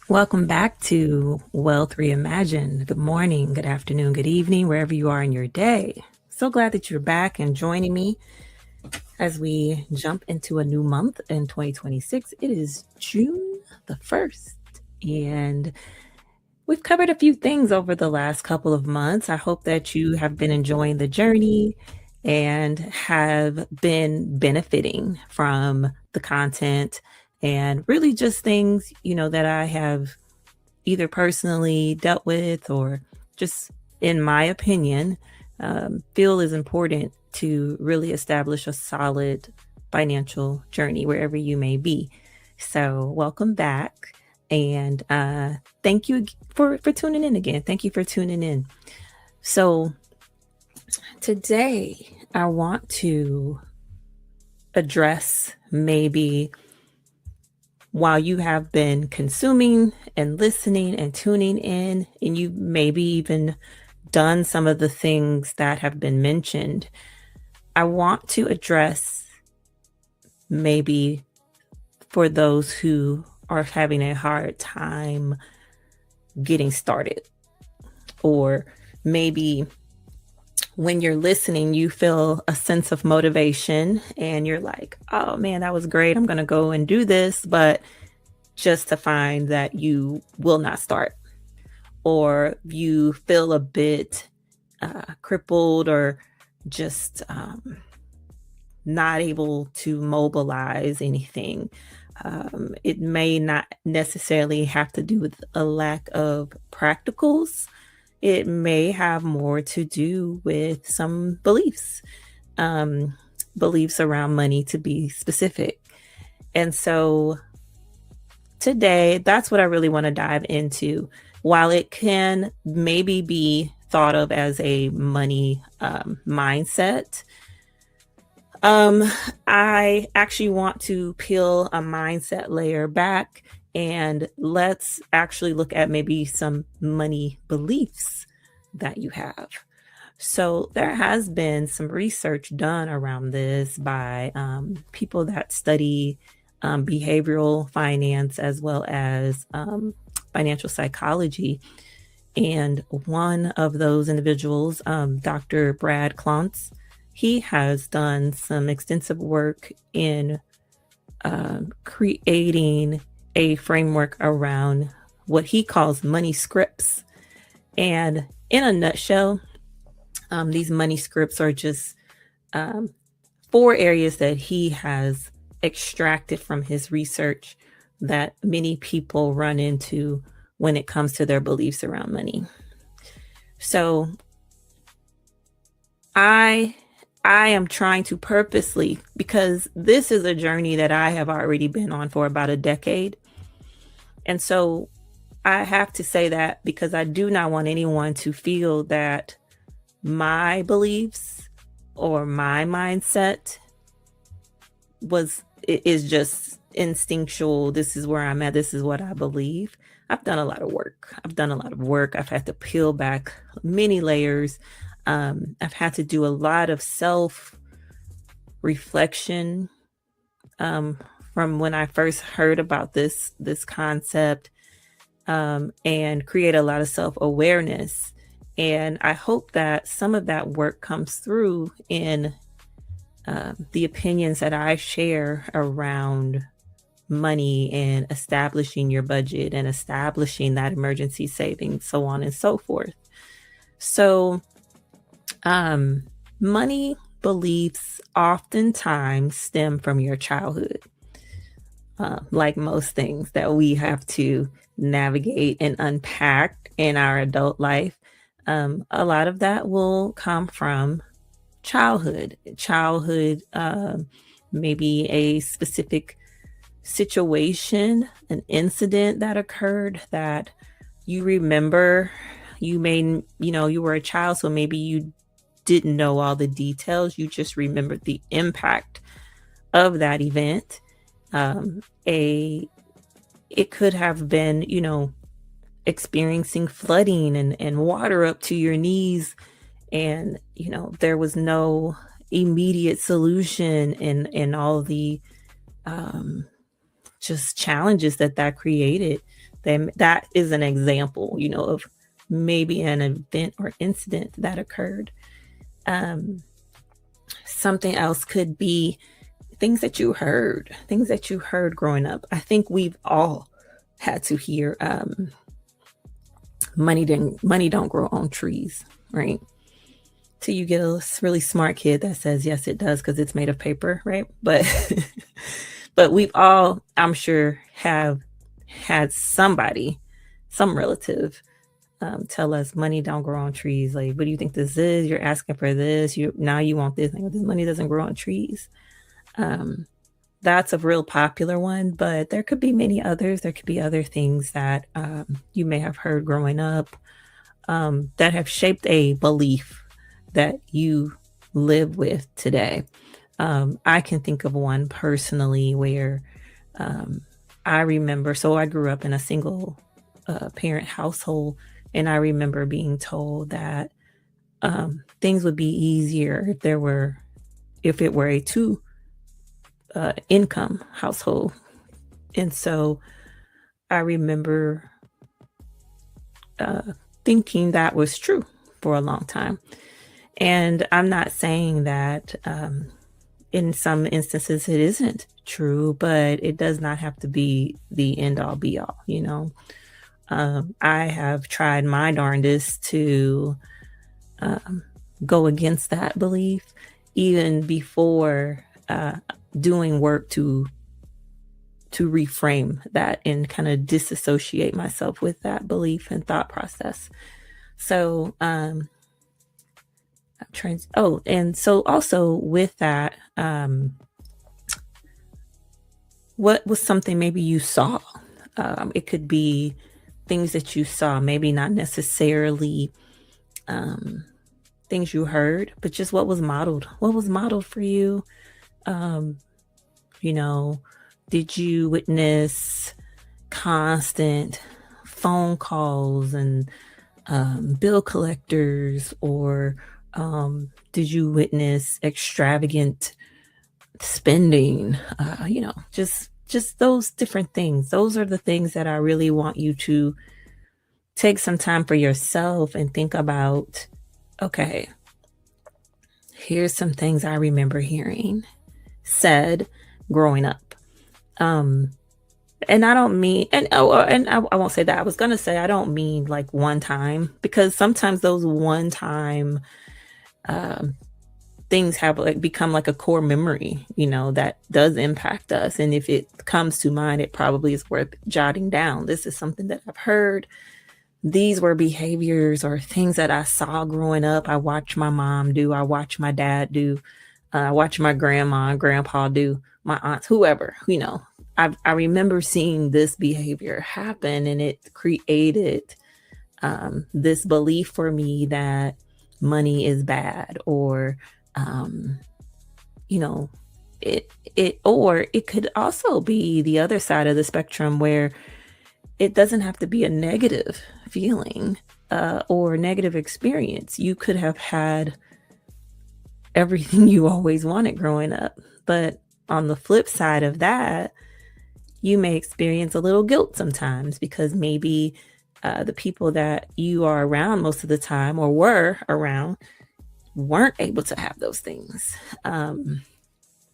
Welcome back to Wealth Reimagined. Good morning, good afternoon, good evening, wherever you are in your day. So glad that you're back and joining me as we jump into a new month in 2026. It is June the 1st, and we've covered a few things over the last couple of months. I hope that you have been enjoying the journey and have been benefiting from the content and really just things, that I have either personally dealt with or just in my opinion, feel is important to really establish a solid financial journey wherever you may be. So, welcome back. And thank you for tuning in again. Thank you for tuning in. So, today I want to address maybe while you have been consuming and listening and tuning in, and you maybe even done some of the things that have been mentioned, I want to address maybe for those who are having a hard time getting started, or maybe when you're listening, you feel a sense of motivation and you're like, oh man, that was great. I'm going to go and do this. But just to find that you will not start, or you feel a bit crippled, or just not able to mobilize anything. It may not necessarily have to do with a lack of practicals. It may have more to do with some beliefs, beliefs around money to be specific. And so today, that's what I really want to dive into. While it can maybe be thought of as a money mindset, I actually want to peel a mindset layer back, and let's actually look at maybe some money beliefs that you have. So there has been some research done around this by people that study behavioral finance as well as financial psychology. And one of those individuals, Dr. Brad Klontz, he has done some extensive work in creating a framework around what he calls money scripts. And in a nutshell, these money scripts are just 4 areas that he has extracted from his research that many people run into when it comes to their beliefs around money. So I am trying to purposely, because this is a journey that I have already been on for about a decade. And so I have to say that because I do not want anyone to feel that my beliefs or my mindset is just instinctual. This is where I'm at. This is what I believe. I've done a lot of work. I've had to peel back many layers. I've had to do a lot of self reflection from when I first heard about this concept, and create a lot of self awareness. And I hope that some of that work comes through in the opinions that I share around money and establishing your budget and establishing that emergency savings, so on and so forth. So, money beliefs oftentimes stem from your childhood, like most things that we have to navigate and unpack in our adult life. A lot of that will come from childhood, maybe a specific situation, an incident that occurred that you remember. You may, you were a child, so maybe you didn't know all the details. You just remembered the impact of that event. It could have been, experiencing flooding and water up to your knees, and there was no immediate solution, and all the just challenges that created That is an example, of maybe an event or incident that occurred. Something else could be things that you heard growing up. I think we've all had to hear, money don't grow on trees, right? Till you get a really smart kid that says, yes, it does, because it's made of paper, right? But but we've all, I'm sure, have had somebody, some relative, tell us money don't grow on trees. Like, what do you think this is? You're asking for this. You want this. Like, this money doesn't grow on trees. That's a real popular one, but there could be many others. There could be other things that you may have heard growing up that have shaped a belief that you live with today. I can think of one personally where I remember, so I grew up in a single parent household, and I remember being told that things would be easier if it were a two income household. And so I remember thinking that was true for a long time. And I'm not saying that in some instances it isn't true, but it does not have to be the end all be all, I have tried my darndest to go against that belief, even before doing work to reframe that and kind of disassociate myself with that belief and thought process. So I'm trying. Oh, and so also with that, what was something maybe you saw? It could be things that you saw, maybe not necessarily things you heard, but just what was modeled. What was modeled for you? Did you witness constant phone calls and bill collectors, or did you witness extravagant spending? Just those different things. Those are the things that I really want you to take some time for yourself and think about. Okay, here's some things I remember hearing said growing up. And I don't mean, and I won't say that. I was going to say, I don't mean like one time, because sometimes those one time things have become like a core memory, that does impact us. And if it comes to mind, it probably is worth jotting down. This is something that I've heard. These were behaviors or things that I saw growing up. I watched my mom do, I watched my dad do, I watched my grandma and grandpa do, my aunts, whoever, I remember seeing this behavior happen, and it created this belief for me that money is bad, or it could also be the other side of the spectrum, where it doesn't have to be a negative feeling or negative experience. You could have had everything you always wanted growing up, but on the flip side of that, you may experience a little guilt sometimes, because maybe the people that you are around most of the time, or were around, weren't able to have those things.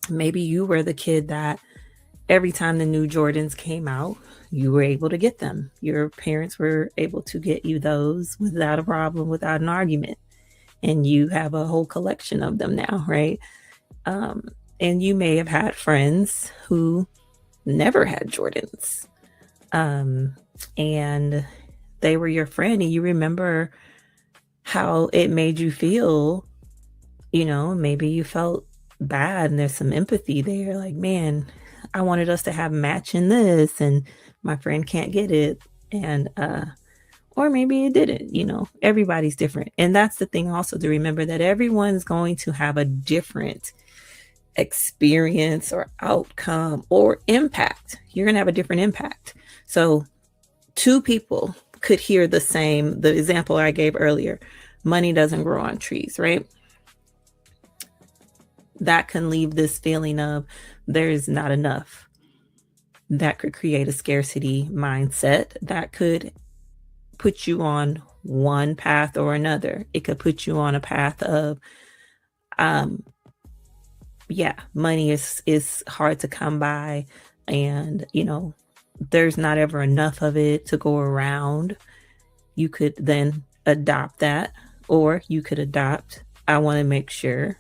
Maybe you were the kid that every time the new Jordans came out, you were able to get them. Your parents were able to get you those without a problem, without an argument. And you have a whole collection of them now, right? And you may have had friends who never had Jordans. And they were your friend, and you remember how it made you feel. Maybe you felt bad, and there's some empathy there. Like, man, I wanted us to have matching this, and my friend can't get it. And, or maybe it didn't, everybody's different. And that's the thing also to remember, that everyone's going to have a different experience or outcome or impact. You're going to have a different impact. So two people could hear the example I gave earlier, money doesn't grow on trees, right? That can leave this feeling of there's not enough. that could create a scarcity mindset that could put you on one path or another. It could put you on a path of, money is hard to come by, and there's not ever enough of it to go around. You could then adopt that, or you could adopt, I want to make sure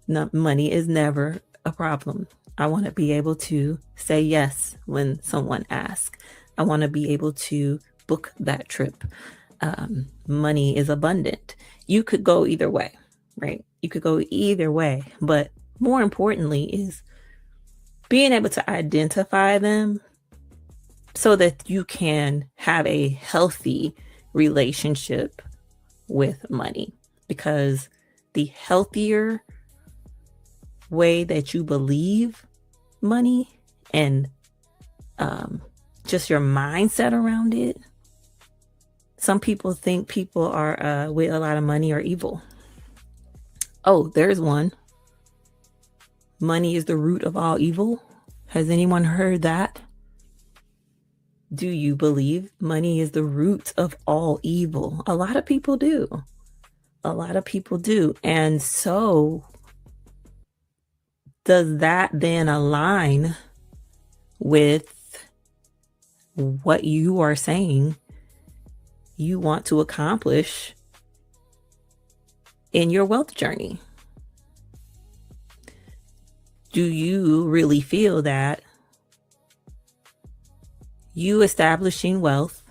money is never a problem. I want to be able to say yes when someone asks. I want to be able to book that trip. Money is abundant. You could go either way, right? You could go either way, but more importantly is being able to identify them so that you can have a healthy relationship with money. Because the healthier way that you believe money and just your mindset around it. Some people think people are with a lot of money are evil. Oh, there's one. Money is the root of all evil. Has anyone heard that? Do you believe money is the root of all evil? A lot of people do. A lot of people do. And so does that then align with what you are saying you want to accomplish in your wealth journey? Do you really feel that you establishing wealth,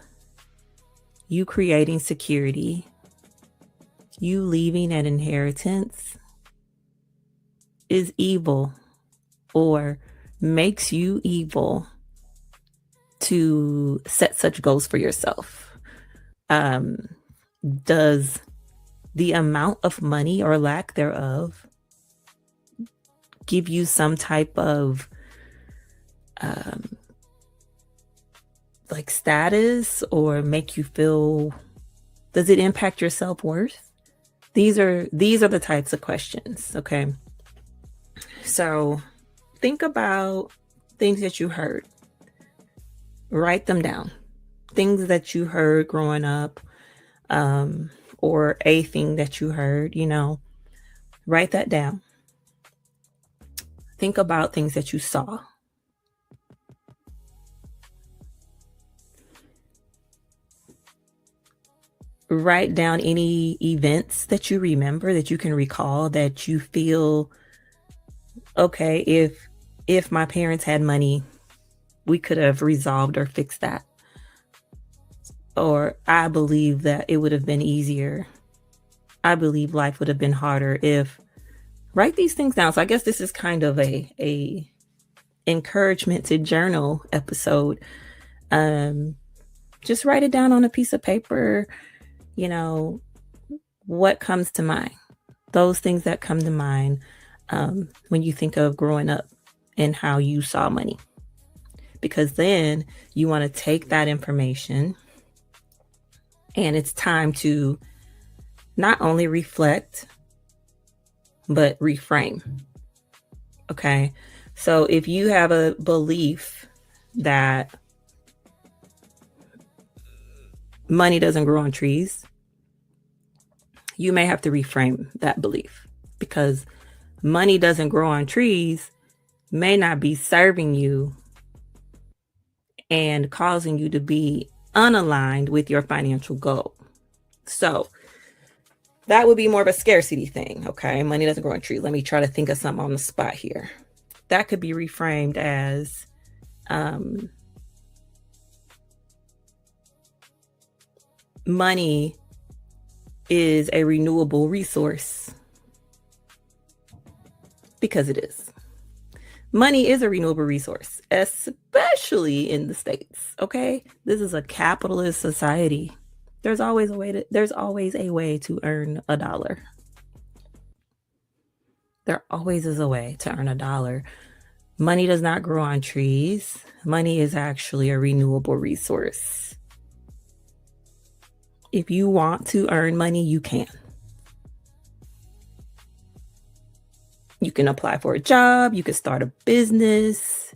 you creating security, you leaving an inheritance is evil or makes you evil to set such goals for yourself? Does the amount of money or lack thereof give you some type of status, or make you feel, does it impact your self-worth? These are the types of questions. Okay. So think about things that you heard. Write them down. Things that you heard growing up, or a thing that you heard, write that down. Think about things that you saw. Write down any events that you remember, that you can recall, that you feel, okay, if my parents had money, we could have resolved or fixed that. Or I believe that it would have been easier. I believe life would have been harder if. Write these things down. So I guess this is kind of a encouragement to journal episode. Just write it down on a piece of paper. What comes to mind? Those things that come to mind when you think of growing up and how you saw money. Because then you want to take that information, and it's time to not only reflect, but reframe. Okay. So if you have a belief that money doesn't grow on trees, you may have to reframe that belief, because money doesn't grow on trees may not be serving you and causing you to be unaligned with your financial goal. So that would be more of a scarcity thing. Okay. Money doesn't grow on trees. Let me try to think of something on the spot here. That could be reframed as, money is a renewable resource, because it is. Money is a renewable resource, especially in the States. Okay. This is a capitalist society. There's always a way to earn a dollar. There always is a way to earn a dollar. Money does not grow on trees. Money is actually a renewable resource. If you want to earn money, you can. You can apply for a job. You can start a business.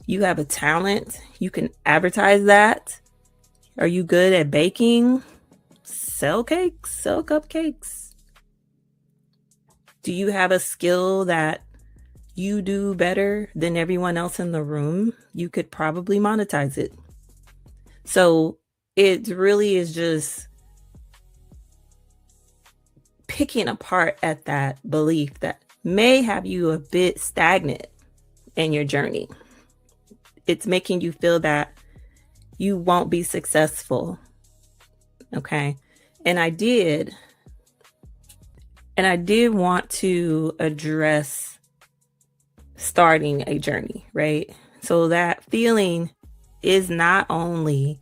You have a talent. You can advertise that. Are you good at baking? Sell cakes, sell cupcakes. Do you have a skill that you do better than everyone else in the room? You could probably monetize it. So it really is just picking apart at that belief that may have you a bit stagnant in your journey. It's making you feel that you won't be successful. Okay. And I did want to address starting a journey, right? So that feeling is not only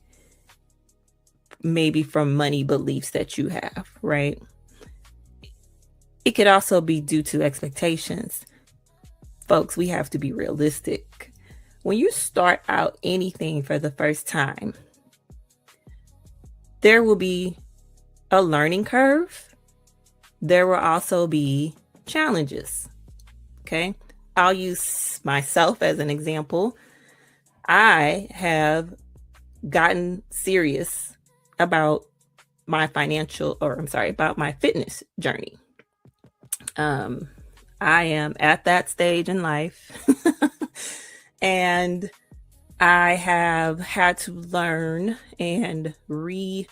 maybe from money beliefs that you have, right? It could also be due to expectations. Folks, we have to be realistic. When you start out anything for the first time, there will be a learning curve. There will also be challenges. Okay. I'll use myself as an example. I have gotten serious about my about my fitness journey. I am at that stage in life and I have had to learn and really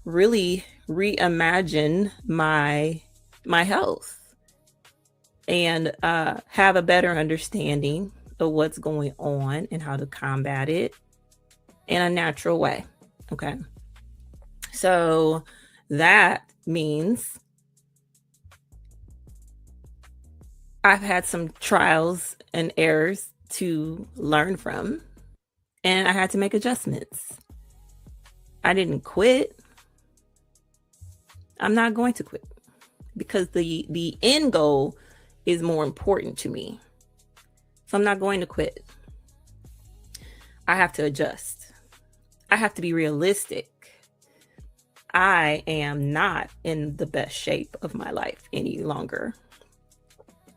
reimagine my health and have a better understanding of what's going on and how to combat it in a natural way. Okay. So that means I've had some trials and errors to learn from, and I had to make adjustments. I didn't quit. I'm not going to quit because the end goal is more important to me. So I'm not going to quit. I have to adjust. I have to be realistic. I am not in the best shape of my life any longer.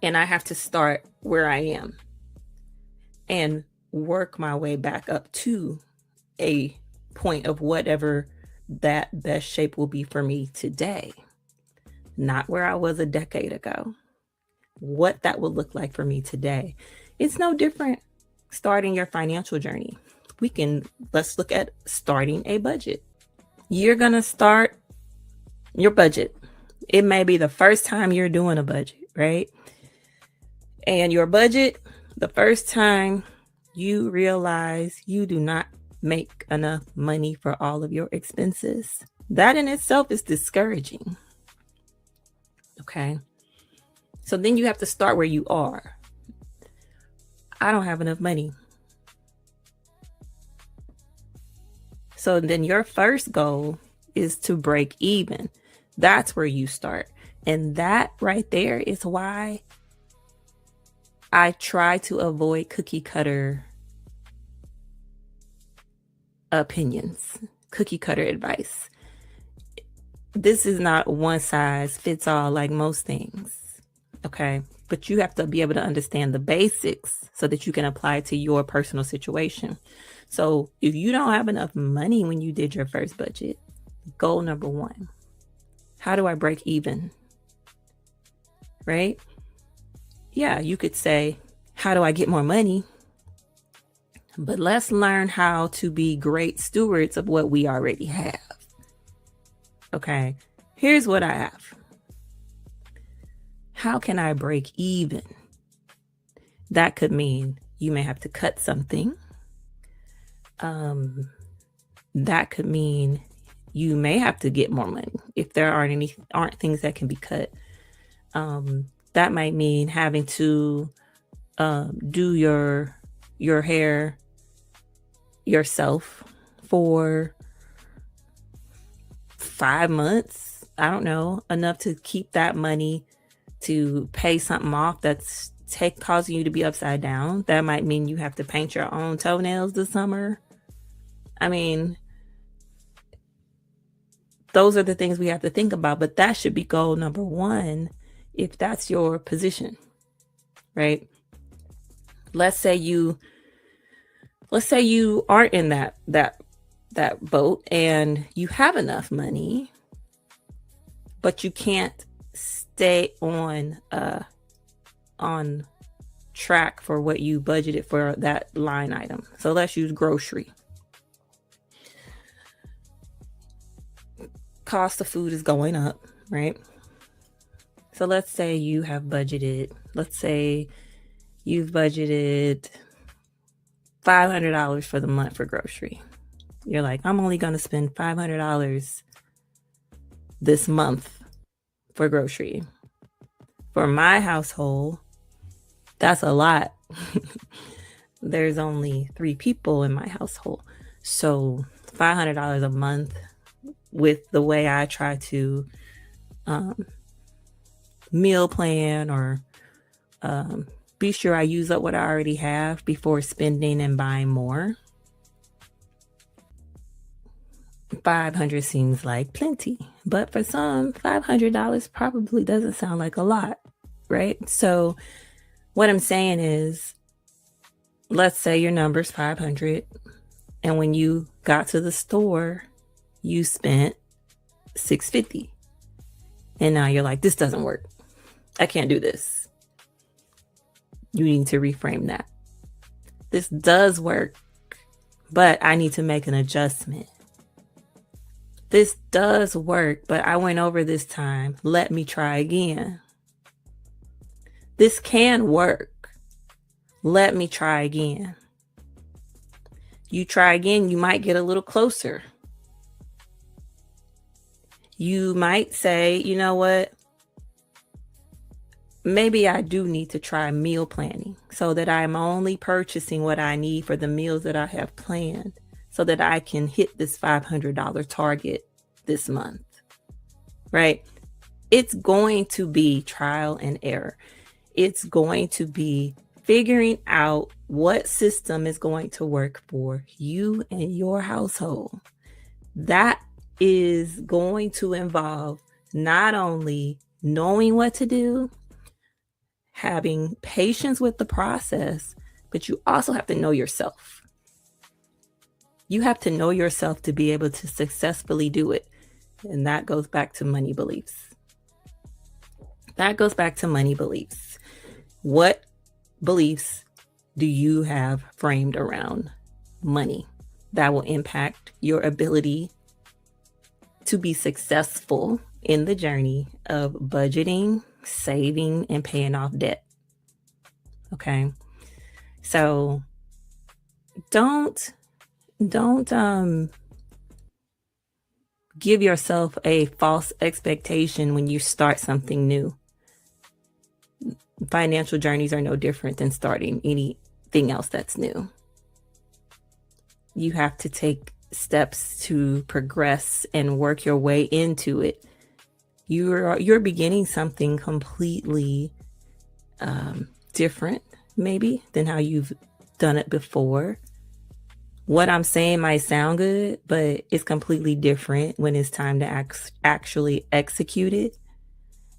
And I have to start where I am and work my way back up to a point of whatever that best shape will be for me today. Not where I was a decade ago. What that will look like for me today. It's no different starting your financial journey. Let's look at starting a budget. You're going to start your budget. It may be the first time you're doing a budget, right? And your budget, the first time you realize you do not make enough money for all of your expenses, that in itself is discouraging. Okay. So then you have to start where you are. I don't have enough money. So then your first goal is to break even. That's where you start. And that right there is why I try to avoid cookie cutter opinions, cookie cutter advice. This is not one size fits all like most things. Okay. But you have to be able to understand the basics so that you can apply it to your personal situation. So if you don't have enough money when you did your first budget, goal number one, how do I break even? Right? Yeah, you could say, how do I get more money? But let's learn how to be great stewards of what we already have. Okay, here's what I have. How can I break even? That could mean you may have to cut something. That could mean you may have to get more money if there aren't things that can be cut. That might mean having to do your hair yourself for 5 months. I don't know, enough to keep that money to pay something off that's causing you to be upside down. That might mean you have to paint your own toenails this summer. I mean, those are the things we have to think about, but that should be goal number one if that's your position, right? Let's say you Let's say you aren't in that boat and you have enough money, but you can't stay on track for what you budgeted for that line item. So let's use grocery. Cost of food is going up, right? So let's say you have budgeted, let's say you've budgeted $500 for the month for grocery. You're like, I'm only going to spend $500 this month for grocery. For my household, that's a lot. There's only 3 people in my household. So $500 a month, with the way I try to meal plan or be sure I use up what I already have before spending and buying more. $500 seems like plenty, but for some, $500 probably doesn't sound like a lot, right? So what I'm saying is, let's say your number's 500, and when you got to the store, you spent $650. And now you're like, this doesn't work. I can't do this. You need to reframe that. This does work, but I need to make an adjustment. This does work, but I went over this time. Let me try again. This can work. Let me try again. You try again, you might get a little closer. You might say, you know what? Maybe I do need to try meal planning so that I'm only purchasing what I need for the meals that I have planned, so that I can hit this $500 target this month, right? It's going to be trial and error. It's going to be figuring out what system is going to work for you and your household. That is going to involve not only knowing what to do, having patience with the process, but you also have to know yourself. You have to know yourself to be able to successfully do it. And that goes back to money beliefs. What beliefs do you have framed around money that will impact your ability to be successful in the journey of budgeting, saving, and paying off debt? Okay. So don't give yourself a false expectation when you start something new. Financial journeys are no different than starting anything else that's new. You have to take steps to progress and work your way into it. You're beginning something completely different, maybe, than how you've done it before. What I'm saying might sound good, but it's completely different when it's time to actually execute it.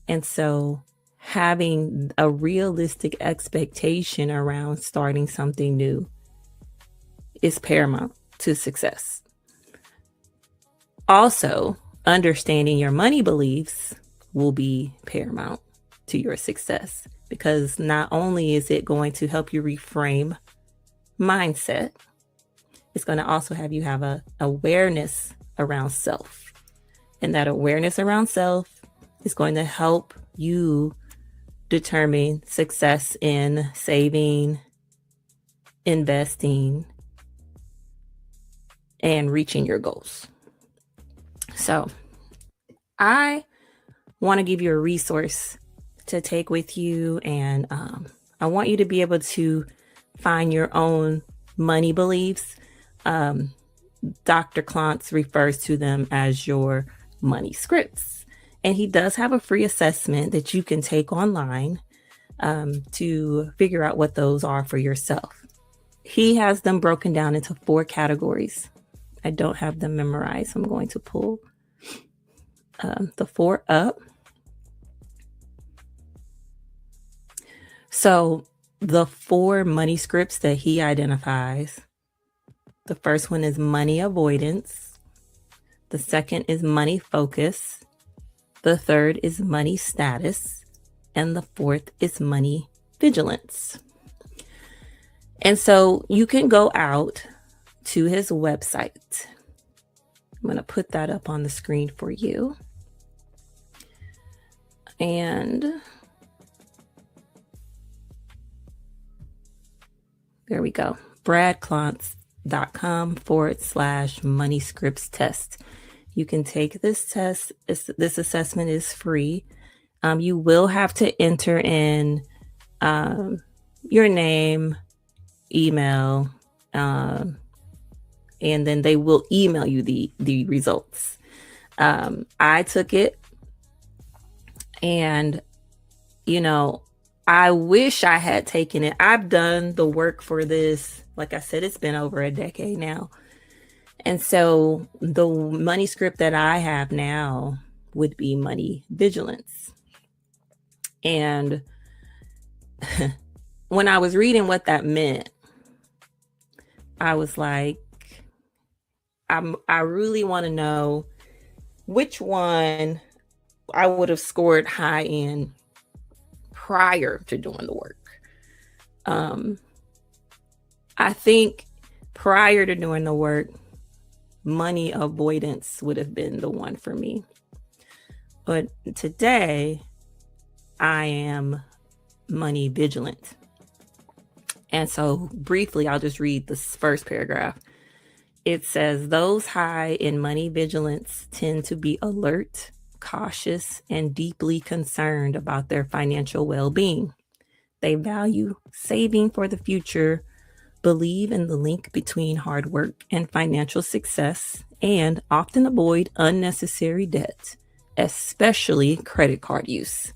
And so having a realistic expectation around starting something new is paramount to success. Also, understanding your money beliefs will be paramount to your success, because not only is it going to help you reframe mindset, it's going to also have you have a awareness around self. And that awareness around self is going to help you determine success in saving, investing, and reaching your goals. So I want to give you a resource to take with you, and I want you to be able to find your own money beliefs. Dr. Klontz refers to them as your money scripts. And he does have a free assessment that you can take online to figure out what those are for yourself. He has them broken down into 4 categories. I don't have them memorized, so I'm going to pull the 4 up. So the 4 money scripts that he identifies The first one is money avoidance. The second is money focus. The third is money status. And the fourth is money vigilance. And so you can go out to his website. I'm going to put that up on the screen for you. And there we go. bradclontz.com/money-scripts test. You can take this test. This assessment is free. You will have to enter in your name, email, and then they will email you the results. I took it, and I wish I had taken it. I've done the work for this. Like I said, it's been over a decade now. And so the money script that I have now would be money vigilance. And when I was reading what that meant, I was like, I really want to know which one I would have scored high in prior to doing the work. I think prior to doing the work, money avoidance would have been the one for me. But today, I am money vigilant. And so briefly, I'll just read this first paragraph. It says, those high in money vigilance tend to be alert, cautious, and deeply concerned about their financial well-being. They value saving for the future, believe in the link between hard work and financial success, and often avoid unnecessary debt, especially credit card use.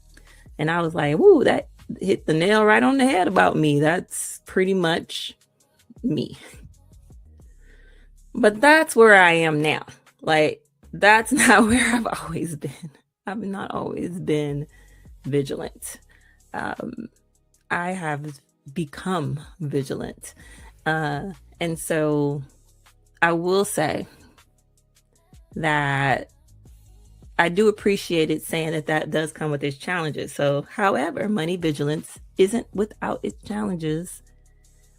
And I was like, woo, that hit the nail right on the head about me. That's pretty much me. But that's where I am now. Like, that's not where I've always been. I've not always been vigilant. I have become vigilant. And so I will say that I do appreciate it saying that does come with its challenges. So, however, money vigilance isn't without its challenges.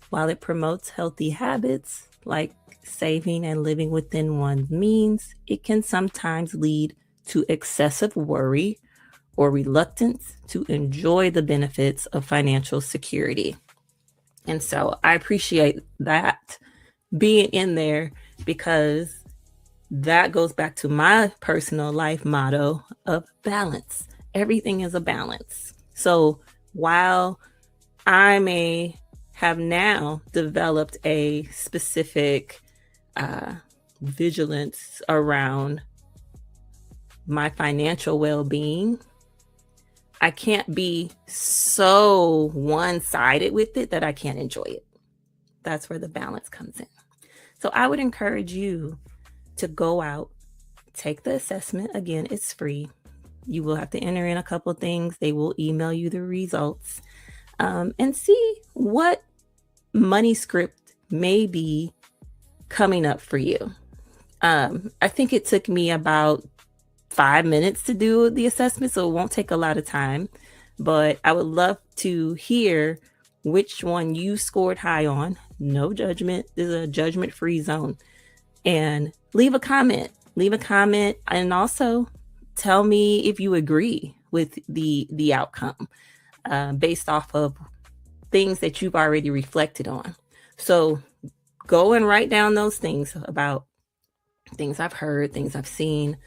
While it promotes healthy habits like saving and living within one's means, it can sometimes lead to excessive worry or reluctance to enjoy the benefits of financial security. And so I appreciate that being in there, because that goes back to my personal life motto of balance. Everything is a balance. So while I may have now developed a specific vigilance around my financial well-being, I can't be so one-sided with it that I can't enjoy it. That's where the balance comes in. So I would encourage you to go out, take the assessment. Again, it's free. You will have to enter in a couple of things. They will email you the results, and see what money script may be coming up for you. I think it took me about 5 minutes to do the assessment, so it won't take a lot of time, but I would love to hear which one you scored high on. No judgment. This is a judgment-free zone. And leave a comment, and also tell me if you agree with the outcome based off of things that you've already reflected on. So go and write down those things about things I've heard, things I've seen,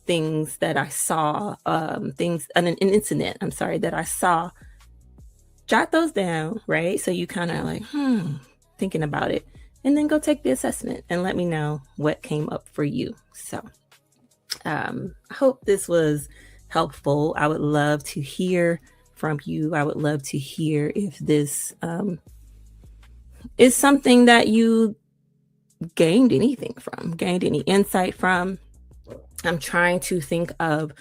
things that I saw, an incident, that I saw. Jot those down, right? So you kind of like, thinking about it. And then go take the assessment and let me know what came up for you. So I hope this was helpful. I would love to hear from you. I would love to hear if this is something that you gained anything from, gained any insight from. I'm trying to think of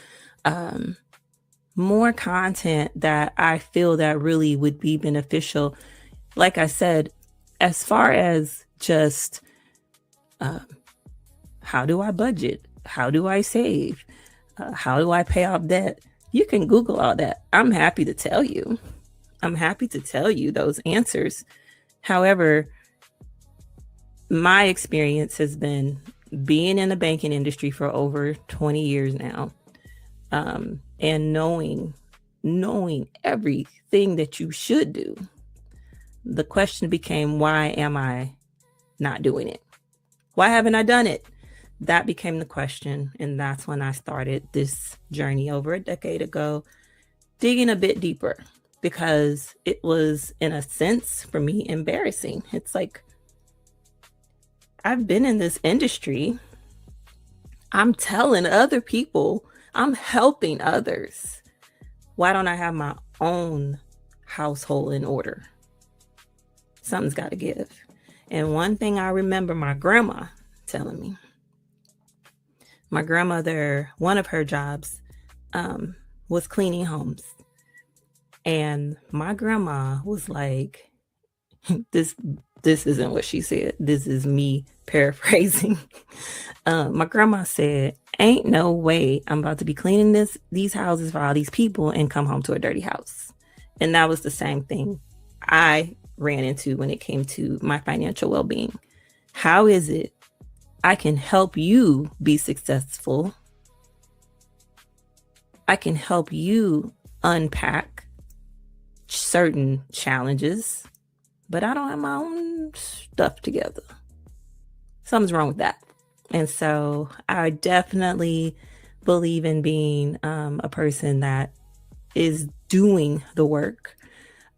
more content that I feel that really would be beneficial. Like I said, as far as just how do I budget? How do I save? How do I pay off debt? You can Google all that. I'm happy to tell you. I'm happy to tell you those answers. However, my experience has been being in the banking industry for over 20 years now, and knowing everything that you should do. The question became, why am I not doing it? Why haven't I done it? That became the question. And that's when I started this journey over a decade ago, digging a bit deeper, because it was, in a sense, for me, embarrassing. It's like, I've been in this industry. I'm telling other people, I'm helping others. Why don't I have my own household in order? Something's got to give. And one thing I remember my grandma telling me, my grandmother, one of her jobs was cleaning homes. And my grandma was like, this isn't what she said. This is me paraphrasing. My grandma said, ain't no way I'm about to be cleaning these houses for all these people and come home to a dirty house. And that was the same thing I ran into when it came to my financial well-being. How is it I can help you be successful? I can help you unpack certain challenges, but I don't have my own stuff together. Something's wrong with that. And so I definitely believe in being a person that is doing the work.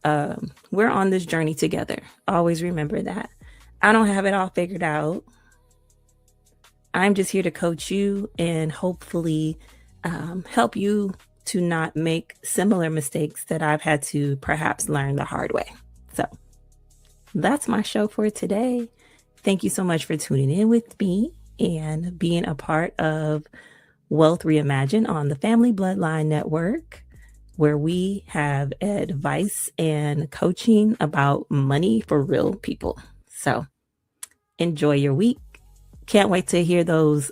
We're on this journey together. Always remember that. I don't have it all figured out. I'm just here to coach you and hopefully help you to not make similar mistakes that I've had to perhaps learn the hard way. So that's my show for today. Thank you so much for tuning in with me and being a part of Wealth Reimagined on the Family Bloodline Network, where we have advice and coaching about money for real people. So enjoy your week. Can't wait to hear those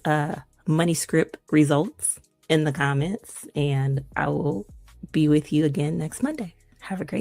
money script results in the comments, and I will be with you again next Monday. Have a great